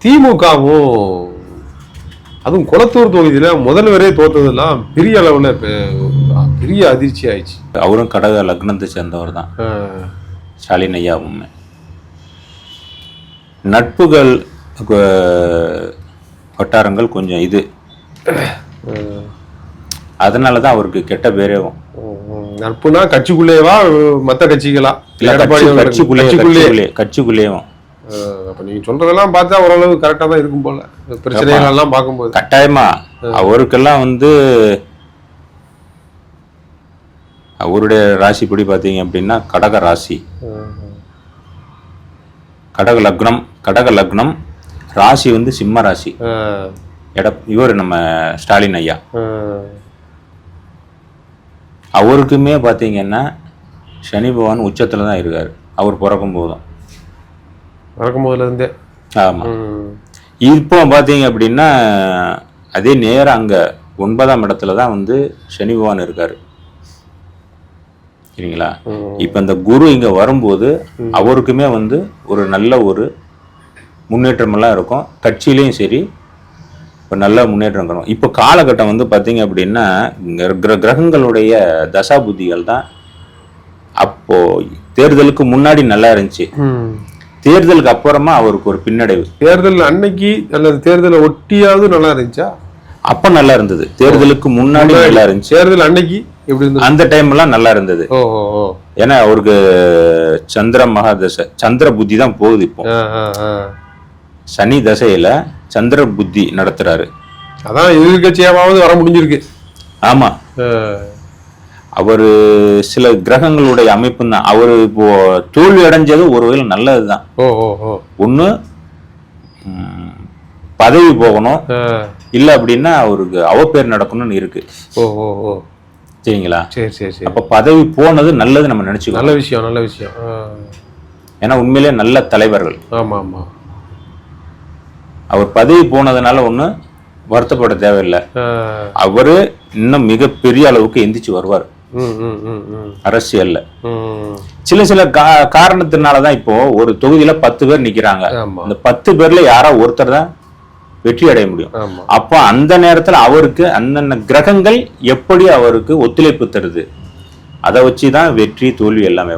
திமுகவும் அதுவும் குளத்தூர் தொகுதியில முதல்வரே தோத்ததெல்லாம் பெரிய அளவுல பெரிய அதிர்ச்சி ஆயிடுச்சு. அவரும் கடக லக்னத்தை சேர்ந்தவர் தான் ஸ்டாலின் ஐயாவும். நட்புகள் வட்டாரங்கள் கொஞ்சம் இது, அதனாலதான் அவருக்கு கெட்ட பேரேவும். நட்புனா கட்சிக்குள்ளேவா மற்ற கட்சிகளா? கட்சிக்குள்ளேயும். அப்ப நீங்க சொல்றதெல்லாம் பார்த்தா ஓரளவு கரெக்டா தான் இருக்கும் போல, பிரச்சனைகள் எல்லாம் பார்க்கும்போது. கட்டாயமா அவருக்கெல்லாம் அவருடைய ராசிப்படி பாத்தீங்க அப்படின்னா கடக ராசி, கடக லக்னம் ராசி சிம்ம ராசி. இவர் நம்ம ஸ்டாலின் ஐயா அவருக்குமே பாத்தீங்கன்னா சனி பகவான் உச்சத்துல தான் இருக்காரு. அவர் பிறக்கும் போதுல இருந்தே. ஆமா. இப்போ பாத்தீங்க அப்படின்னா அதே நேரம் அங்க 9ஆம் இடத்துல தான் சனி பகவான் இருக்காரு, சரிங்களா? இப்ப இந்த குரு இங்க வரும்போது அவருக்குமே ஒரு நல்ல ஒரு முன்னேற்றம் எல்லாம் இருக்கும். கட்சியிலையும் சரி இப்போ நல்ல முன்னேற்றம் இருக்கும். இப்போ காலகட்டம் பார்த்தீங்க அப்படின்னா கிரகங்களுடைய தசா புத்திகள் தான். அப்போ தேர்தலுக்கு முன்னாடி நல்லா இருந்துச்சு, தேர்தலுக்கு அப்புறமா அவருக்கு ஒரு பின்னடைவு. தேர்தல் அன்னைக்கு அல்லது தேர்தலை ஒட்டியாவது நல்லா இருந்துச்சா? அப்ப நல்லா இருந்தது. தேர்தலுக்கு முன்னாடி நல்லா இருந்துச்சு, தேர்தல் அன்னைக்கு எப்படி இருந்தது? அந்த டைம் எல்லாம் நல்லா இருந்தது. ஏன்னா அவருக்கு சந்திர மகாதசை, சந்திர புத்தி தான் போகுது. இப்போ சனி தசையில சந்திர புத்தி நடத்துறாரு. அதான் எதிர்கட்சியாவது வர முடிஞ்சிருக்கு. ஆமா, அவரு சில கிரகங்களுடைய அமைப்பு தான். அவரு இப்போ தோல்வி அடைஞ்சது ஒரு வகையில் நல்லதுதான். ஒண்ணு பதவி போகணும், இல்ல அப்படின்னா அவருக்கு அவப்பேர் நடக்கணும்னு இருக்கு. சரிங்களா? சரி சரி சரி. அப்ப பதவி போனது நல்லது நம்ம நினைச்சுக்கோ. நல்ல விஷயம், நல்ல விஷயம். ஏன்னா உண்மையிலே நல்ல தலைவர்கள். ஆமா ஆமா. அவர் பதவி போனதுனால ஒண்ணு வருத்தப்பட தேவையில்லை. அவரு இன்னும் மிகப்பெரிய அளவுக்கு எந்திரிச்சு வருவார் அரசியல்ல. சில சில காரணத்தினாலதான் இப்போ ஒரு தொகுதியில 10 பேர் நிக்கிறாங்க. இந்த 10 பேர்ல யாரா ஒருத்தர் தான் வெற்றி அடைய முடியும். அப்ப அந்த நேரத்துல அவருக்கு அந்தந்த கிரகங்கள் எப்படி அவருக்கு ஒத்துழைப்பு தருது, அதை வச்சுதான் வெற்றி தோல்வி எல்லாமே.